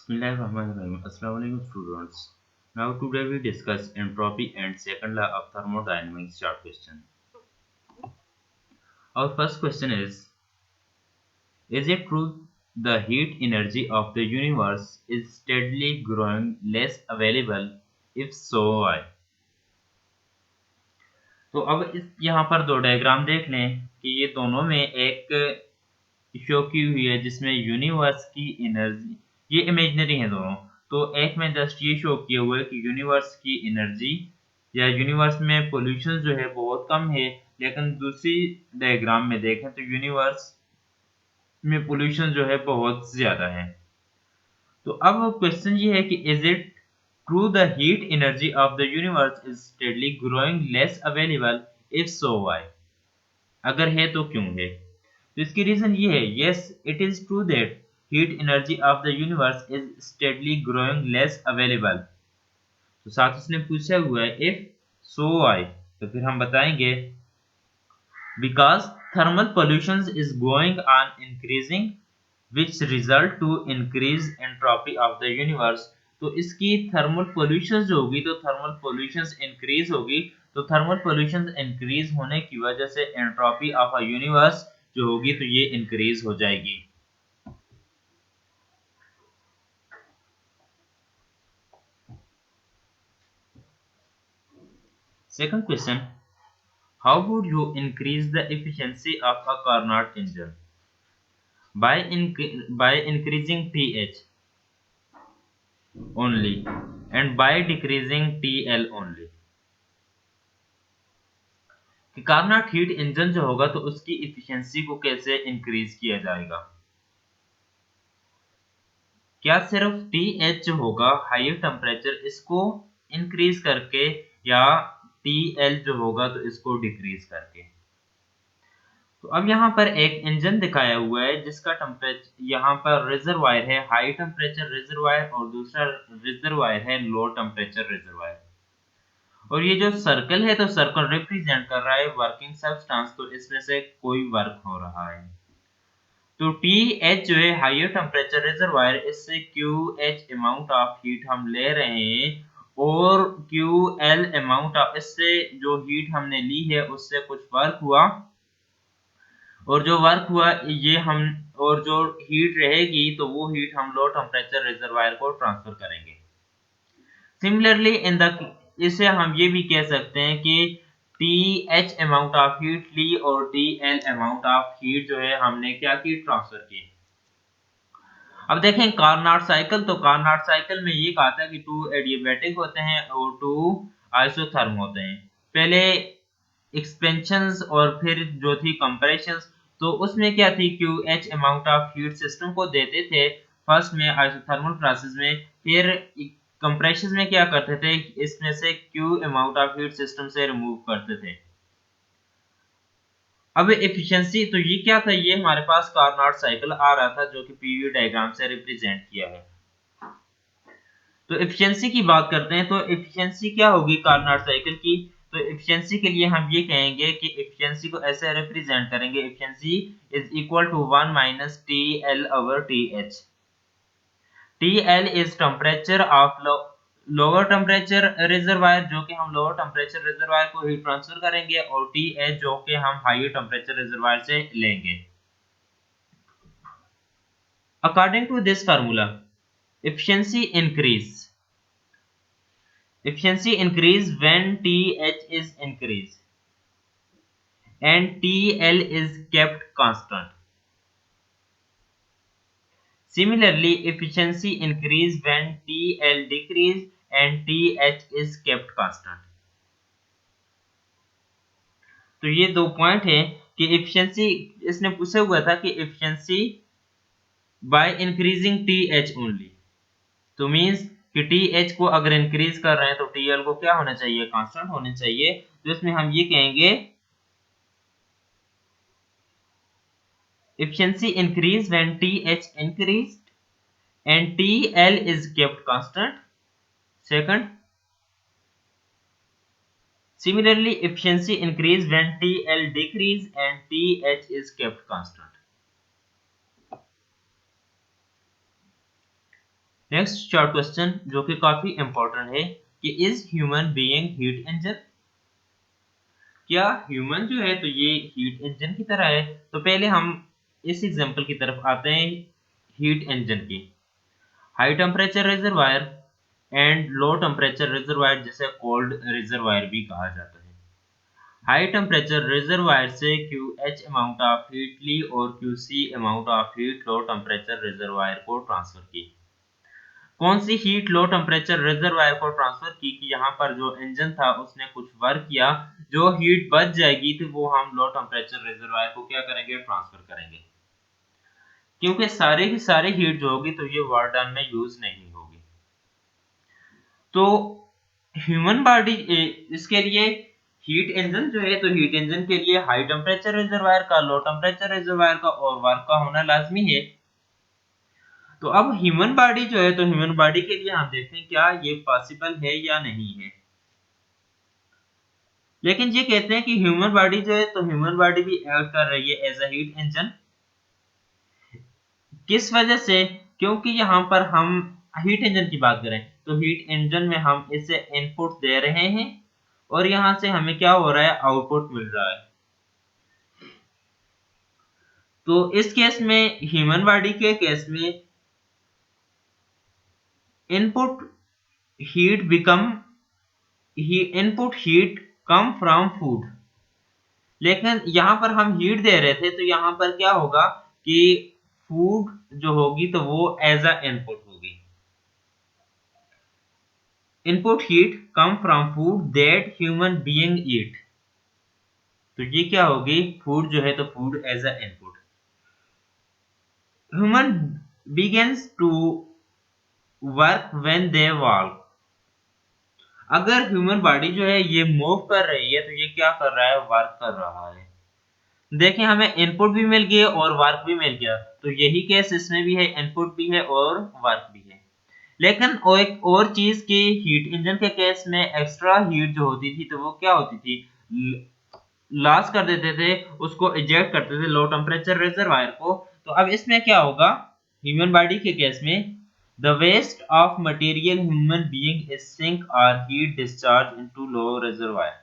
Bismillahirrahmanirrahim. Assalamu alaikum students. Now today we discuss entropy and second law of thermodynamics short question. Our first question is it true the heat energy of the universe is steadily growing less available? If so, why? तो अब इस यहाँ पर दो diagram देख लें कि ये दोनों में एक शो की हुई है जिसमें यूनिवर्स की एनर्जी, ये इमेजिनरी है दोनों, तो एक में जस्ट ये शो किया हुआ है कि यूनिवर्स की एनर्जी या यूनिवर्स में पोल्यूशन जो है बहुत कम है, लेकिन दूसरी डायग्राम में देखें तो यूनिवर्स में पोल्यूशन जो है बहुत ज्यादा है। तो अब क्वेश्चन ये है कि is it true the heat energy of the universe is steadily growing less available? If so why? अगर है तो क्यों है? तो इसकी रीजन ये है, yes it is true that heat energy of the universe is steadily growing less available. तो साथ उसने पूछा हुआ है इफ सो व्हाई, तो फिर हम बताएंगे because thermal pollution is going on increasing which result to increase entropy of the universe। तो इसकी थर्मल पोल्यूशन जो होगी, तो थर्मल पोल्यूशन इंक्रीज होगी, तो थर्मल पोल्यूशन इंक्रीज होने की वजह से एंट्रोपी ऑफ अ यूनिवर्स जो होगी तो ये इंक्रीज हो जाएगी। Second question, how would you increase the efficiency of a Carnot engine? by increasing TH only and by decreasing TL only। कि कार्नोट हीट इंजन जो होगा तो उसकी इफिशियंसी को कैसे इंक्रीज किया जाएगा? क्या सिर्फ TH जो होगा हायर टेम्परेचर इसको इंक्रीज करके, या TL जो होगा तो इसको डिक्रीज करके? तो अब यहाँ पर एक इंजन दिखाया हुआ है जिसका टेम्परेचर, यहाँ पर रिजर्वायर है हाई टेम्परेचर रिजर्वायर और दूसरा रिजर्वायर है लो टेम्परेचर रिजर्वायर। और ये जो सर्कल है तो सर्कल रिप्रेजेंट कर रहा है वर्किंग सब्सटेंस, तो इसमें से कोई वर्क हो रहा है। तो TH जो है हायर टेम्परेचर रिजर्वायर, इससे QH अमाउंट ऑफ हीट हम ले रहे हैं और QL अमाउंट ऑफ, इससे जो हीट हमने ली है उससे कुछ वर्क हुआ, और जो वर्क हुआ ये हम, और जो हीट रहेगी तो वो हीट हम लो टेम्परेचर रिजर्वायर को ट्रांसफर करेंगे। सिमिलरली इन द, इसे हम ये भी कह सकते हैं कि TH अमाउंट ऑफ हीट ली और TL अमाउंट ऑफ हीट जो है हमने क्या की, ट्रांसफर की। अब देखें कार्नोट साइकिल, तो कार्नोट साइकिल में ये कहा था कि 2 एडियाबैटिक होते हैं और 2 आइसोथर्म होते हैं। पहले एक्सपेंशंस और फिर जो थी कंप्रेशंस, तो उसमें क्या थी, QH amount of heat system को देते थे फर्स्ट में आइसोथर्मल प्रोसेस में, फिर कंप्रेशन में क्या करते थे, इसमें से Q amount of heat system से रिमूव करते थे। अब एफिशिएंसी, तो ये क्या था, ये हमारे पास कार्नोट साइकिल आ रहा था जो कि पीवी डायग्राम से रिप्रेजेंट किया है। तो एफिशिएंसी की बात करते हैं, तो एफिशिएंसी क्या होगी कार्नोट साइकिल की? तो एफिशिएंसी के लिए हम ये कहेंगे कि एफिशिएंसी को ऐसे रिप्रेजेंट करेंगे, efficiency is equal to 1 minus TL over TH। TL is temperature of lower temperature reservoir, जो कि हम लोअर टेम्परेचर रिजर्वायर को हीट ट्रांसफर करेंगे, और TH जो कि हम हायर टेम्परेचर रिजर्वायर से लेंगे। According to this formula efficiency increase when TH is increased and TL is kept constant। Similarly efficiency increase when TL decrease and TH is kept constant। तो ये दो पॉइंट है कि एफिशिएंसी, इसने पूछा हुआ था कि efficiency by increasing TH only, तो मींस कि TH को अगर इंक्रीज कर रहे हैं तो TL को क्या होना चाहिए, कांस्टेंट होना चाहिए। तो इसमें हम ये कहेंगे efficiency increase when TH increased and TL is kept constant। Second, similarly efficiency increase when TL decrease and TH is kept constant। Next short question जो कि काफी इंपॉर्टेंट है कि is human being heat engine? क्या human जो है तो ये हीट इंजन की तरह है? तो पहले हम इस एग्जांपल की तरफ आते हैं हीट इंजन की। High temperature reservoir and low temperature reservoir, जिसे कोल्ड रिजर्वायर भी कहा जाता है। हाई टेम्परेचर रिजर्वायर से QH अमाउंट ऑफ हीट ली और QC amount of heat low temperature reservoir को ट्रांसफर की। कौन सी हीट लो टेम्परेचर रिजर्वायर को ट्रांसफर की कि यहाँ पर जो इंजन था उसने कुछ वर्क किया, जो हीट बच जाएगी तो वो हम लो टेम्परेचर रिजर्वायर को क्या करेंगे, ट्रांसफर करेंगे, क्योंकि सारे की सारे हीट जो होगी तो ये वार डन में यूज नहीं होगी। तो ह्यूमन बॉडी इसके लिए हीट इंजन जो है तो हीट इंजन के लिए हाई टेम्परेचर रिजर्वायर का, लो टेम्परेचर रिजर्वायर का और वर्क का होना लाजमी है। तो अब ह्यूमन बॉडी जो है तो ह्यूमन बॉडी के लिए हम देखते हैं क्या ये पॉसिबल है या नहीं है। लेकिन ये कहते हैं कि ह्यूमन बॉडी जो है तो ह्यूमन बॉडी भी एक्ट कर रही है एज अ हीट इंजन। किस वजह से? क्योंकि यहाँ पर हम हीट इंजन की बात करें तो हीट इंजन में हम इसे इनपुट दे रहे हैं और यहाँ से हमें क्या हो रहा है, आउटपुट मिल रहा है। तो इस केस में ह्यूमन बॉडी के केस में input heat become input heat come from food. लेकिन यहाँ पर हम हीट दे रहे थे तो यहाँ पर क्या होगा कि फूड जो होगी तो वो एज अ इनपुट होगी। Input heat come from food that human being eat. तो ये क्या होगी, फूड जो है तो food as a input. Human begins to work when they walk. अगर ह्यूमन बॉडी जो है ये मूव कर रही है तो ये क्या कर रहा है, वर्क कर रहा है। देखिए हमें इनपुट भी मिल गया और वर्क भी मिल गया, तो यही केस इसमें भी है, इनपुट भी है और वर्क भी है। लेकिन एक और चीज की हीट इंजन के केस में एक्स्ट्रा हीट जो होती थी तो वो क्या होती थी, लॉस कर देते थे, उसको इजेक्ट करते थे लो टेम्परेचर रिजर्वायर को। तो अब इसमें क्या होगा, ह्यूमन बॉडी के केस में the waste of material human being is sink और heat discharge into low reservoir.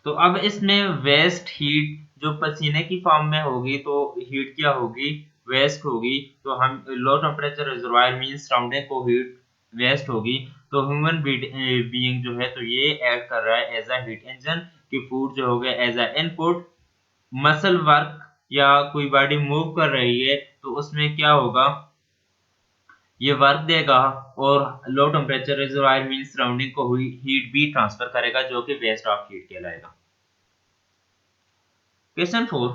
तो अब इसमें वेस्ट हीट जो पसीने की फॉर्म में होगी तो हीट क्या होगी, वेस्ट होगी। तो हम low temperature reservoir means surrounding को हीट वेस्ट होगी। तो ह्यूमन बीइंग जो है तो ये ऐड कर रहा है एज अ हीट इंजन कि फूड जो हो गया as a input. Muscle work या कोई बॉडी मूव कर रही है तो उसमें क्या होगा, ये वर्क देगा और low temperature reservoir means surrounding को हुई हीट भी ट्रांसफर करेगा जो कि वेस्ट ऑफ हीट कहलाएगा। Question 4.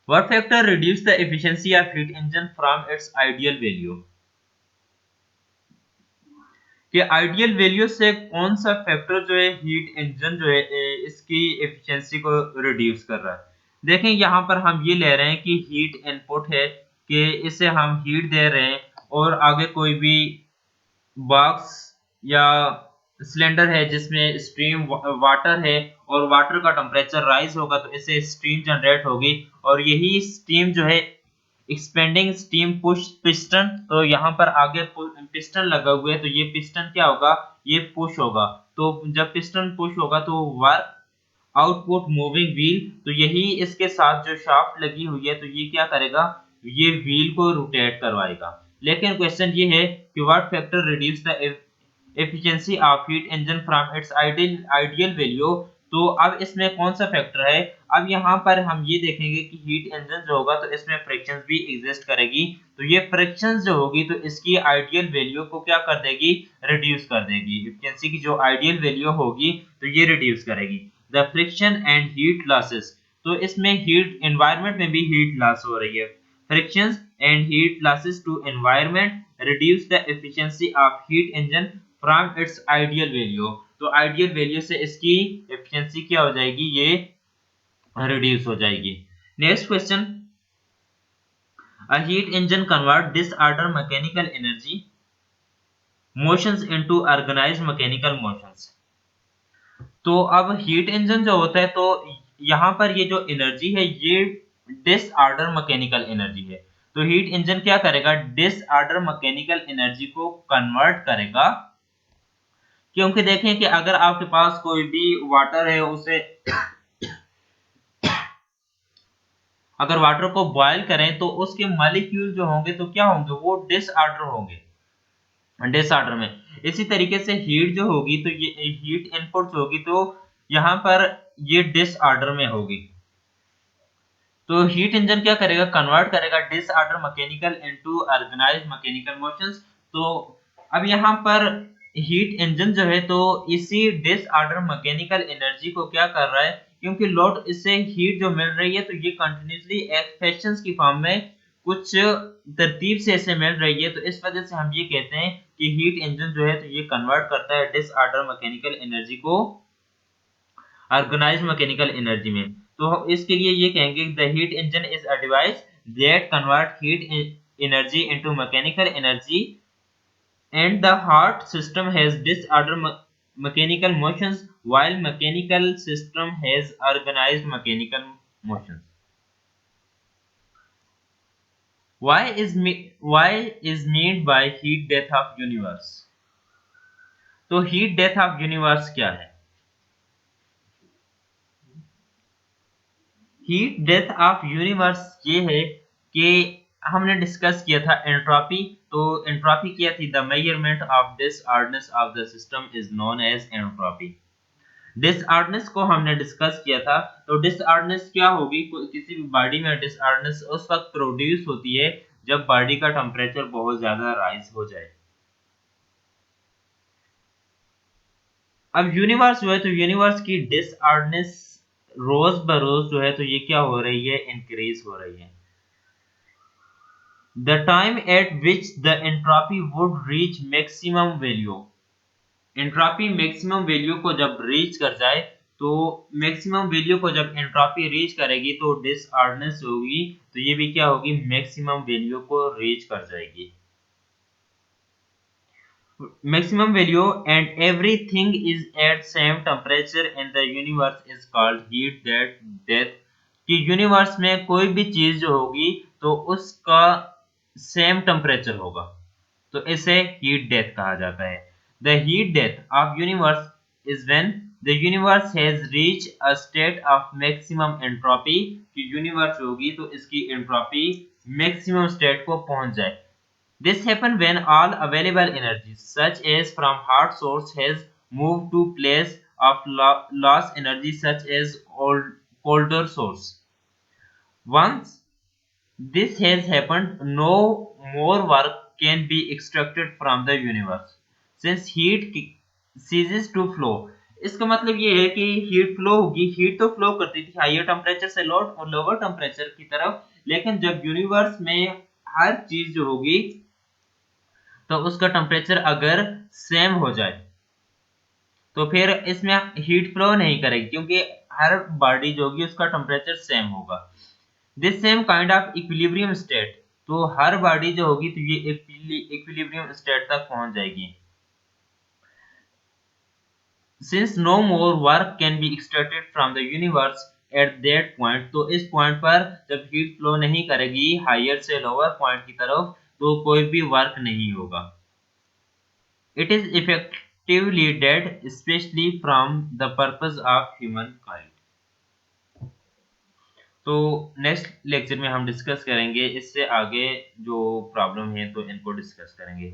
What factor reduce the efficiency of heat engine from its ideal value? कि आइडियल वैल्यू से कौन सा फैक्टर जो है हीट इंजन जो है इसकी एफिशिएंसी को रिड्यूस कर रहा है। देखें यहाँ पर हम ये ले रहे हैं कि हीट इनपुट है कि इसे हम हीट दे रहे हैं और आगे कोई भी बॉक्स या सिलेंडर है जिसमें स्ट्रीम वाटर है और वाटर का टेम्परेचर राइज होगा तो इससे स्टीम जनरेट होगी और यही स्टीम जो है एक्सपेंडिंग स्टीम पुश पिस्टन। तो यहाँ पर आगे पिस्टन लगा हुआ है तो ये पिस्टन क्या होगा, ये पुश होगा। तो जब पिस्टन पुश होगा तो वर्क आउटपुट मूविंग व्हील। तो यही इसके साथ जो शाफ्ट लगी हुई है तो ये क्या करेगा, ये व्हील को रोटेट करवाएगा। लेकिन क्वेश्चन ये है कि what factor reduce the efficiency of heat engine from its ideal value. तो अब इसमें कौन सा फैक्टर है, अब यहाँ पर हम ये देखेंगे कि हीट इंजन जो होगा तो इसमें फ्रिक्शंस भी एग्जिस्ट करेगी। तो ये फ्रिक्शंस जो होगी तो इसकी आइडियल वैल्यू को क्या कर देगी, रिड्यूस कर देगी। एफिशिएंसी की जो आइडियल वैल्यू होगी तो ये रिड्यूस करेगी। The friction and heat losses, तो इसमें हीट एनवायरनमेंट में भी हीट लॉस हो रही है। Frictions and heat losses to environment reduce the efficiency of heat engine from its ideal value. तो आइडियल वैल्यू से इसकी एफिशिएंसी क्या हो जाएगी, ये रिड्यूस हो जाएगी। Next question, a heat engine convert disorder mechanical energy motions into organised mechanical motions. तो अब हीट इंजन जो होता है तो यहाँ पर ये जो एनर्जी है ये डिसऑर्डर मैकेनिकल एनर्जी है। तो हीट इंजन क्या करेगा, डिसऑर्डर मैकेनिकल एनर्जी को कन्वर्ट करेगा। क्योंकि देखें कि अगर आपके पास कोई भी वाटर है, उसे अगर वाटर को बॉयल करें तो उसके मॉलिक्यूल जो होंगे तो क्या होंगे, वो डिसऑर्डर होंगे, डिसऑर्डर में। इसी तरीके से हीट जो होगी तो ये हीट इनपुट होगी तो यहाँ पर ये डिसऑर्डर में होगी। तो हीट इंजन क्या करेगा, कन्वर्ट करेगा disorder mechanical into organised mechanical motions. तो अब यहाँ पर हीट इंजन जो है तो इसी डिसऑर्डर मैकेनिकल एनर्जी को क्या कर रहा है, क्योंकि लोड इससे हीट जो मिल रही है तो ये कंटिन्यूसली एक्सपेंशंस की फॉर्म में कुछ तरतीब से इसे मिल रही है, तो इस वजह से हम ये कहते हैं कि हीट इंजन जो है तो ये कन्वर्ट करता है डिसऑर्डर मैकेनिकल एनर्जी को ऑर्गेनाइज्ड मैकेनिकल एनर्जी में। तो इसके लिए ये कहेंगे the heat engine is a device that convert heat energy into mechanical energy and the heart system has disordered mechanical motions while mechanical system has organized mechanical motions. Why is meant by heat death of universe? तो heat death of universe क्या है? Heat death of universe ये है कि हमने discuss किया था entropy. तो एंट्रोपी क्या थी, the measurement of disorderness of the system is known as entropy. Disorderness को हमने डिस्कस किया था। तो डिसऑर्डरनेस क्या होगी, किसी भी बॉडी में डिसऑर्डरनेस उस वक्त प्रोड्यूस होती है जब बॉडी का टेम्परेचर बहुत ज्यादा राइज हो जाए। अब यूनिवर्स जो है तो यूनिवर्स की डिसऑर्डरनेस रोज बरोज जो है तो ये क्या हो रही है, इंक्रीज हो रही है। The time eight which the entropy would reach maximum value, entropy maximum value को जब रीच कर जाए, तो मैक्सिमम वैल्यू को जब एंट्रोपी रीच करेगी तो डिसऑर्डरनेस होगी, तो ये भी क्या होगी, मैक्सिमम वैल्यू को रीच कर जाएगी। Maximum value and everything is at same temperature in the universe is called heat death। कि यूनिवर्स में कोई भी चीज जो होगी तो उसका सेम टेम्परेचर होगा, तो इसे हीट डेथ कहा जाता है। The heat death of universe is when the universe has reach a state of maximum entropy. कि यूनिवर्स होगी तो इसकी एंट्रोपी मैक्सिमम स्टेट को पहुंच जाए। This happens when all available energy, such as from hot source, has moved to place of lost energy, such as colder source. Once this has happened, no more work can be extracted from the universe, since heat ceases to flow। इसका मतलब ये है कि heat flow होगी, heat तो flow करती थी higher temperature से लोअर टेम्परेचर की तरफ, लेकिन जब यूनिवर्स में हर चीज जो होगी तो उसका टेम्परेचर अगर सेम हो जाए तो फिर इसमें हीट फ्लो नहीं करेगी, क्योंकि हर बॉडी जो होगी उसका टेम्परेचर सेम होगा। This same kind of equilibrium state, तो हर बॉडी जो होगी तो ये इक्विलिब्रियम स्टेट तक पहुंच जाएगी। Since no more work can be extracted from the universe at that point, तो इस पॉइंट पर जब हीट फ्लो नहीं करेगी हायर से लोअर पॉइंट की तरफ, तो कोई भी वर्क नहीं होगा। It is effectively dead, especially from the purpose of humankind। तो नेक्स्ट लेक्चर में हम डिस्कस करेंगे इससे आगे जो प्रॉब्लम है तो इनको डिस्कस करेंगे।